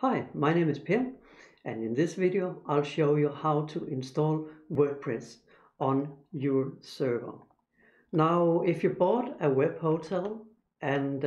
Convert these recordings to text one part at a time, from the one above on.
Hi, my name is Per, and in this video I'll show you how to install WordPress on your server. Now, if you bought a web hotel and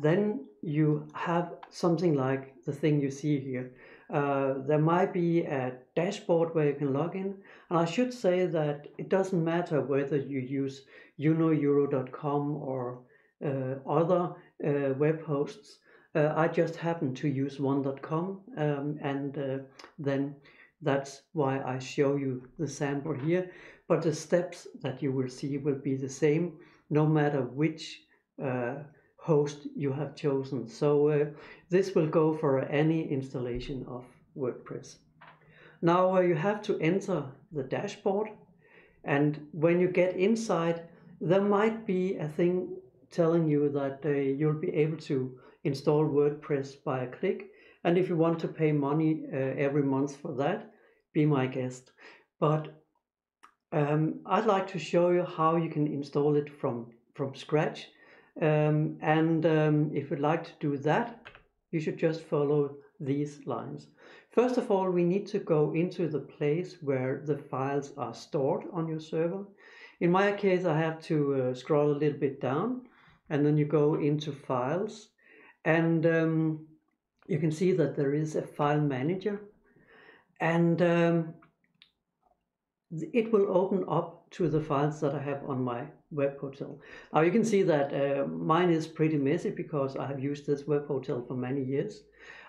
then you have something like the thing you see here, there might be a dashboard where you can log in, and I should say that it doesn't matter whether you use euro.com or other web hosts. I just happen to use one.com, and then that's why I show you the sample here. But the steps that you will see will be the same no matter which host you have chosen. So this will go for any installation of WordPress. Now you have to enter the dashboard, and when you get inside, there might be a thing telling you that you'll be able to install WordPress by a click, and if you want to pay money every month for that, be my guest. But I'd like to show you how you can install it from scratch, if you'd like to do that, you should just follow these lines. First of all, we need to go into the place where the files are stored on your server. In my case, I have to scroll a little bit down, and then you go into Files, and you can see that there is a file manager, and it will open up to the files that I have on my web hotel. Now you can see that mine is pretty messy because I have used this web hotel for many years.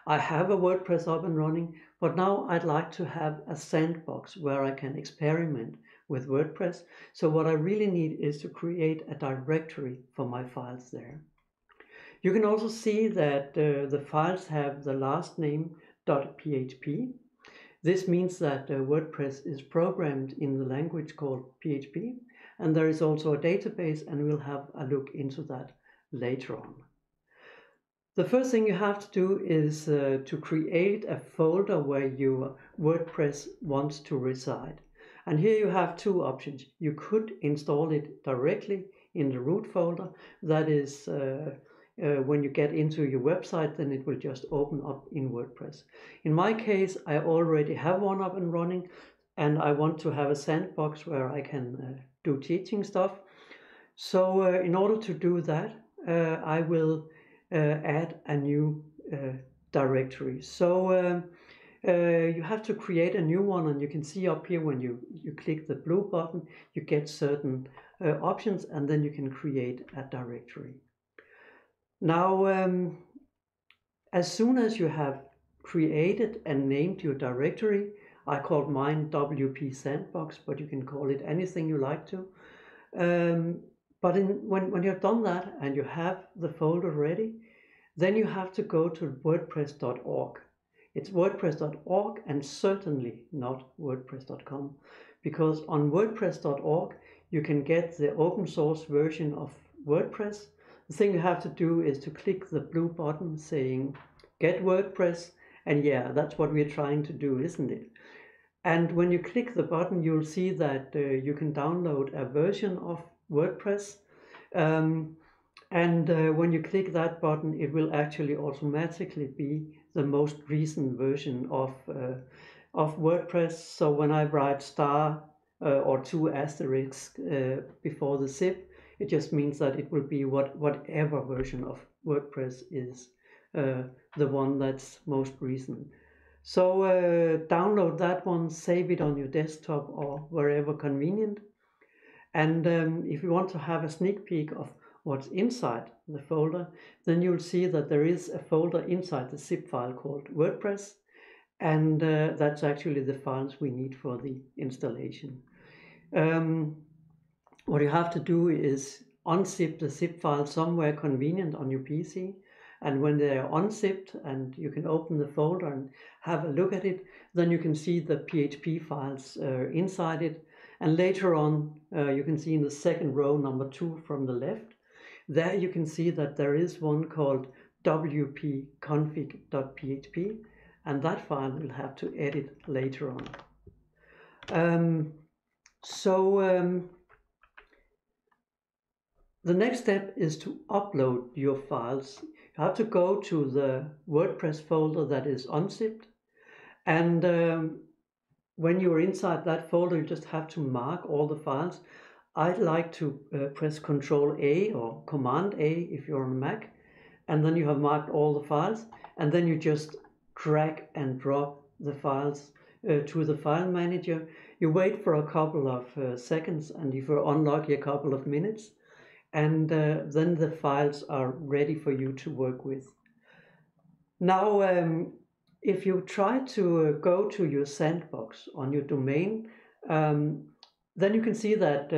I have a WordPress up and running, but now I'd like to have a sandbox where I can experiment with WordPress. So what I really need is to create a directory for my files there. You can also see that the files have the last name .php. This means that WordPress is programmed in the language called PHP, and there is also a database, and we'll have a look into that later on. The first thing you have to do is to create a folder where your WordPress wants to reside. And here you have two options. You could install it directly in the root folder. That is, when you get into your website, then it will just open up in WordPress. In my case, I already have one up and running, and I want to have a sandbox where I can do teaching stuff. So in order to do that, I will add a new directory. So you have to create a new one, and you can see up here when you click the blue button, you get certain options, and then you can create a directory. Now, as soon as you have created and named your directory, I called mine wp-sandbox, but you can call it anything you like to. But when you've done that and you have the folder ready, then you have to go to wordpress.org. It's wordpress.org and certainly not wordpress.com, because on wordpress.org you can get the open source version of WordPress. The thing you have to do is to click the blue button saying Get WordPress, and yeah, that's what we're trying to do, isn't it? And when you click the button, you'll see that you can download a version of WordPress. When you click that button, it will actually automatically be the most recent version of WordPress. So when I write star or 2 asterisks before the zip, it just means that it will be whatever version of WordPress is the one that's most recent. So download that one, save it on your desktop or wherever convenient. And if you want to have a sneak peek of what's inside the folder, then you'll see that there is a folder inside the zip file called WordPress, and that's actually the files we need for the installation. What you have to do is unzip the zip file somewhere convenient on your PC, and when they are unzipped and you can open the folder and have a look at it, then you can see the PHP files inside it. And later on, you can see in the second row, number 2 from the left, there you can see that there is one called wp-config.php, and that file we'll have to edit later on. The next step is to upload your files. you have to go to the WordPress folder that is unzipped, and when you're inside that folder, you just have to mark all the files. I'd like to press Control A or Command A if you're on a Mac, and then you have marked all the files, and then you just drag and drop the files to the file manager. You wait for a couple of seconds, and if you're unlucky, a couple of minutes, and then the files are ready for you to work with. Now, if you try to go to your sandbox on your domain, then you can see that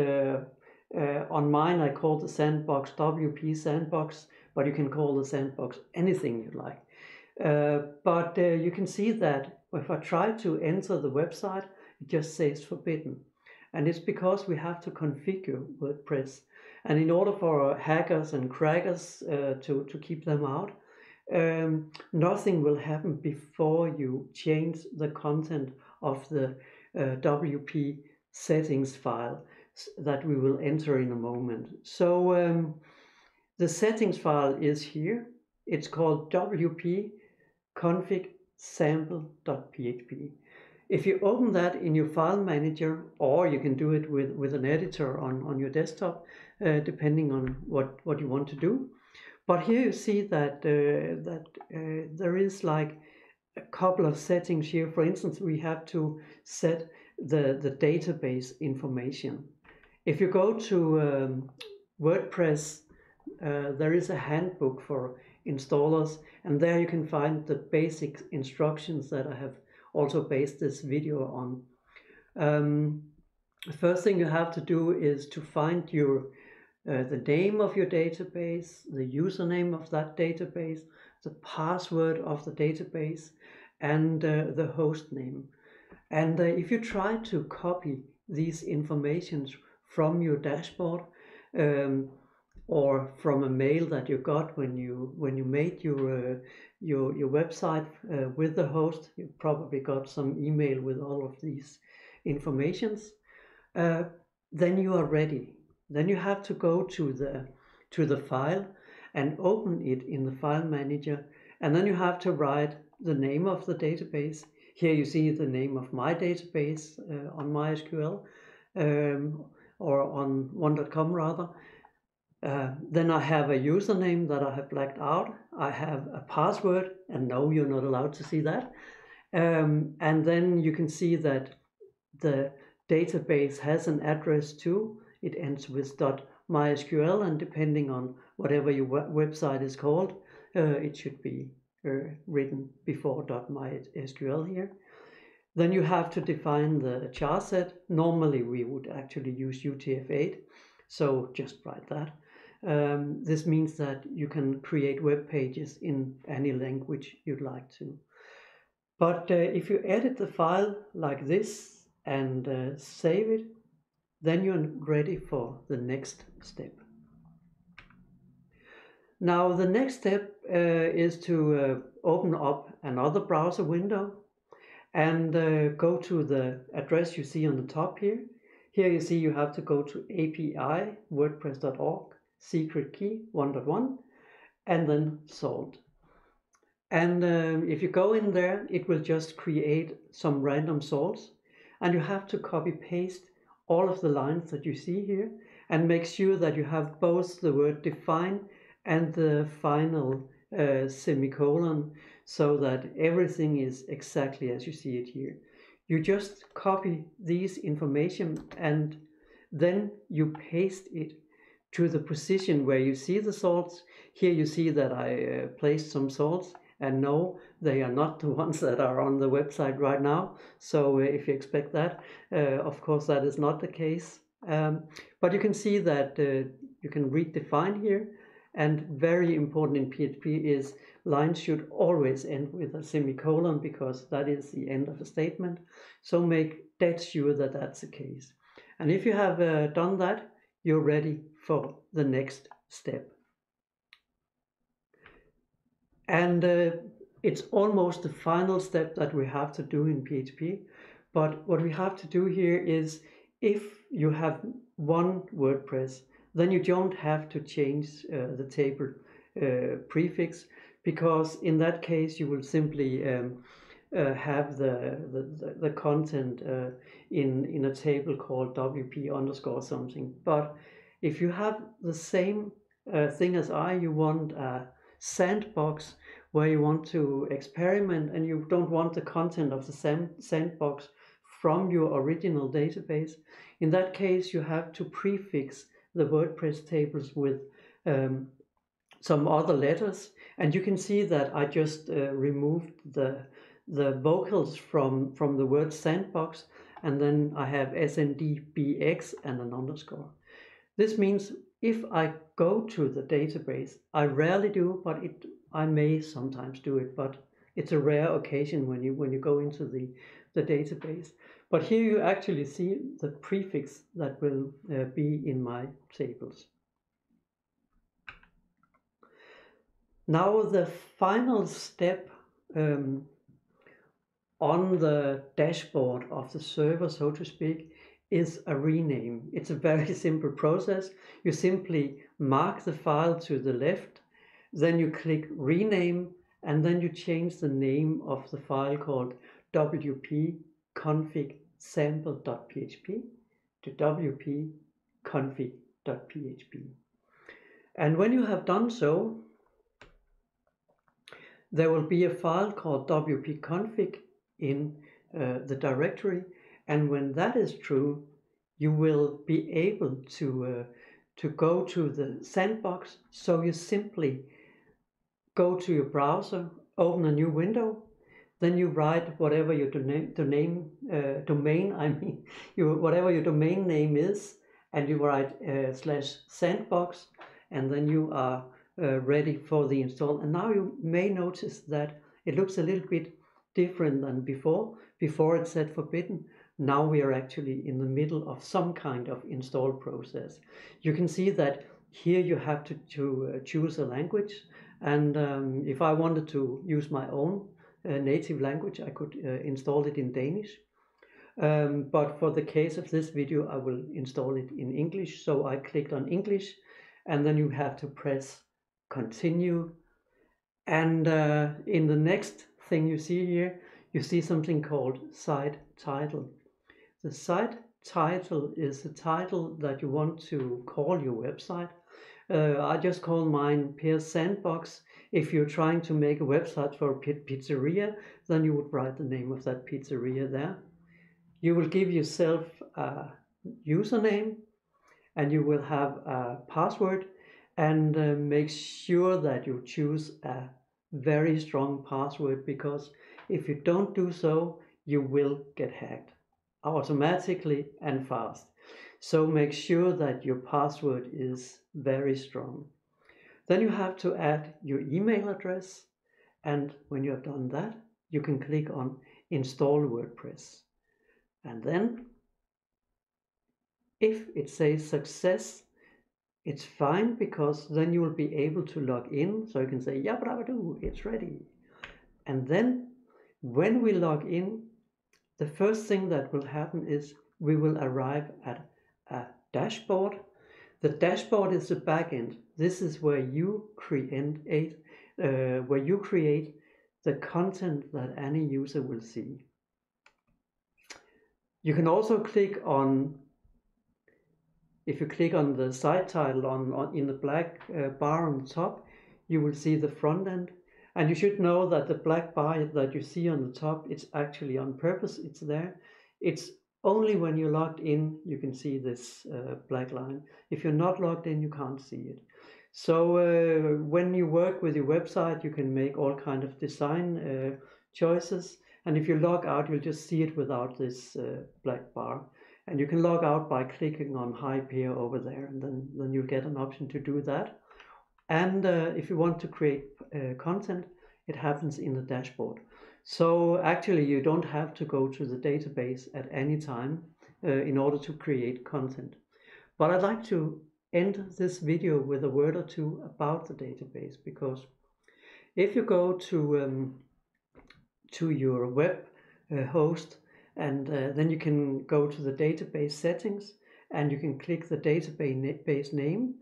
on mine I call the sandbox wp-sandbox, but you can call the sandbox anything you like. But you can see that if I try to enter the website, it just says forbidden. And it's because we have to configure WordPress. And in order for hackers and crackers to keep them out, nothing will happen before you change the content of the WP settings file that we will enter in a moment. So the settings file is here. It's called wp-config-sample.php. If you open that in your file manager, or you can do it with an editor on your desktop, depending on what you want to do. But here you see that there is like a couple of settings here. For instance, we have to set the database information. If you go to WordPress, there is a handbook for installers, and there you can find the basic instructions that I have also based this video on. The first thing you have to do is to find your the name of your database, the username of that database, the password of the database, and the host name. And if you try to copy these informations from your dashboard or from a mail that you got when you made your website with the host, you probably got some email with all of these informations, then you are ready. Then you have to go to the file and open it in the file manager, and then you have to write the name of the database. Here you see the name of my database on MySQL or on one.com rather. Then I have a username that I have blacked out. I have a password, and no, you're not allowed to see that. And then you can see that the database has an address too. It ends with .mysql, and depending on whatever your website is called, it should be written before .mysql here. Then you have to define the char set. Normally we would actually use UTF-8, so just write that. This means that you can create web pages in any language you'd like to. But if you edit the file like this and save it, then you're ready for the next step. Now the next step is to open up another browser window and go to the address you see on the top here. Here you see you have to go to API wordpress.org secret key 1.1 and then salt. And if you go in there, it will just create some random salts, and you have to copy paste all of the lines that you see here and make sure that you have both the word define and the final semicolon, so that everything is exactly as you see it here. You just copy these information and then you paste it to the position where you see the salts. Here you see that I placed some salts, and no, they are not the ones that are on the website right now. So if you expect that, of course that is not the case. But you can see that you can read define here, and very important in PHP is lines should always end with a semicolon, because that is the end of a statement. So make dead sure that that's the case. And if you have done that, you're ready for the next step. And it's almost the final step that we have to do in PHP. But what we have to do here is, if you have one WordPress, then you don't have to change the table prefix, because in that case you will simply have the content in a table called wp underscore something. But if you have the same thing as you want a sandbox where you want to experiment and you don't want the content of the sandbox from your original database, in that case you have to prefix the WordPress tables with some other letters. And you can see that I just removed the vocals from the word sandbox, and then I have SNDBX and an underscore. This means if I go to the database, I rarely do, but I may sometimes do it, but it's a rare occasion when you go into the database. But here you actually see the prefix that will be in my tables. Now the final step on the dashboard of the server, so to speak, is a rename. It's a very simple process. You simply mark the file to the left, then you click rename, and then you change the name of the file called wp-config-sample.php to wp-config.php. And when you have done so, there will be a file called wp-config in the directory, and when that is true, you will be able to go to the sandbox. So you simply go to your browser, open a new window, then you write whatever your whatever your domain name is, and you write /sandbox, and then you are ready for the install. And now you may notice that it looks a little bit different than before. Before it said forbidden. Now we are actually in the middle of some kind of install process. You can see that here you have to choose a language, and if I wanted to use my own native language, I could install it in Danish. But for the case of this video, I will install it in English. So I clicked on English, and then you have to press continue. And in the next thing you see here, you see something called site title. The site title is the title that you want to call your website. I just call mine Per's Sandbox. If you're trying to make a website for a pizzeria, then you would write the name of that pizzeria there. You will give yourself a username, and you will have a password, and make sure that you choose a very strong password, because if you don't do so, you will get hacked automatically and fast. So make sure that your password is very strong. Then you have to add your email address, and when you have done that, you can click on install WordPress. And then if it says success, it's fine, because then you will be able to log in. So you can say, yabba-dabba-doo, it's ready. And then when we log in, the first thing that will happen is we will arrive at a dashboard. The dashboard is the backend. This is where you create the content that any user will see. You can also click on, if you click on the site title in the black bar on the top, you will see the front end. And you should know that the black bar that you see on the top, it's actually on purpose. It's there. It's only when you're logged in you can see this black line. If you're not logged in, you can't see it. So when you work with your website, you can make all kind of design choices. And if you log out, you'll just see it without this black bar. And you can log out by clicking on Hide here over there, and then you'll get an option to do that. And if you want to create content, it happens in the dashboard. So actually you don't have to go to the database at any time in order to create content. But I'd like to end this video with a word or two about the database, because if you go to your web host, and then you can go to the database settings, and you can click the database name.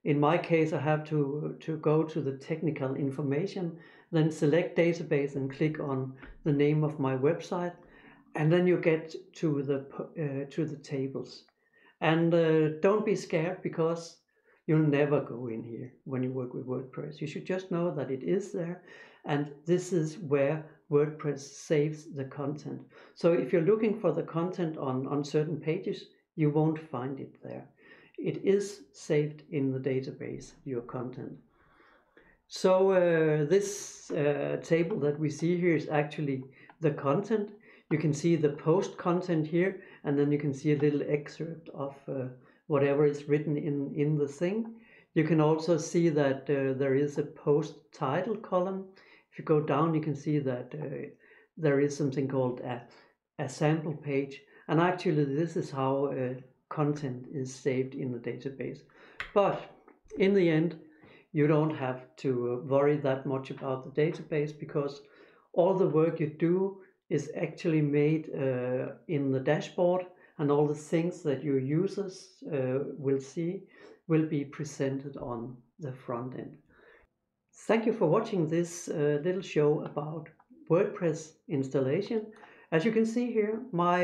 In my case, I have to go to the technical information, then select database and click on the name of my website, and then you get to the tables. And don't be scared, because you'll never go in here when you work with WordPress. You should just know that it is there, and this is where WordPress saves the content. So if you're looking for the content on certain pages, you won't find it there. It is saved in the database, your content. So this table that we see here is actually the content. You can see the post content here, and then you can see a little excerpt of whatever is written in the thing. You can also see that there is a post title column. If you go down, you can see that there is something called a sample page, and actually this is how content is saved in the database. But in the end, you don't have to worry that much about the database, because all the work you do is actually made in the dashboard, and all the things that your users will see will be presented on the front end. Thank you for watching this little show about WordPress installation. As you can see here, my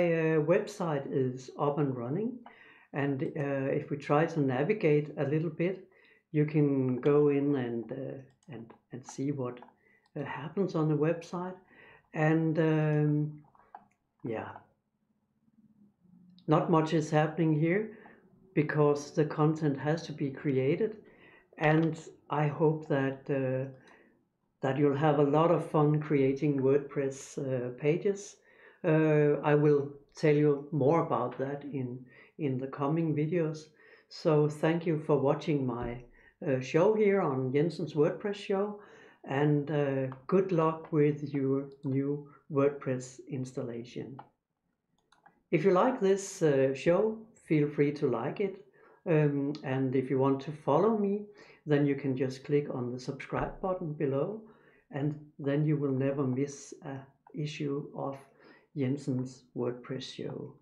website is up and running, and if we try to navigate a little bit, you can go in and see what happens on the website. And yeah, not much is happening here, because the content has to be created, and I hope that you'll have a lot of fun creating WordPress pages. I will tell you more about that in the coming videos. So thank you for watching my show here on Jensen's WordPress show, and good luck with your new WordPress installation. If you like this show, feel free to like it. And if you want to follow me, then you can just click on the subscribe button below, and then you will never miss an issue of Jensen's WordPress show.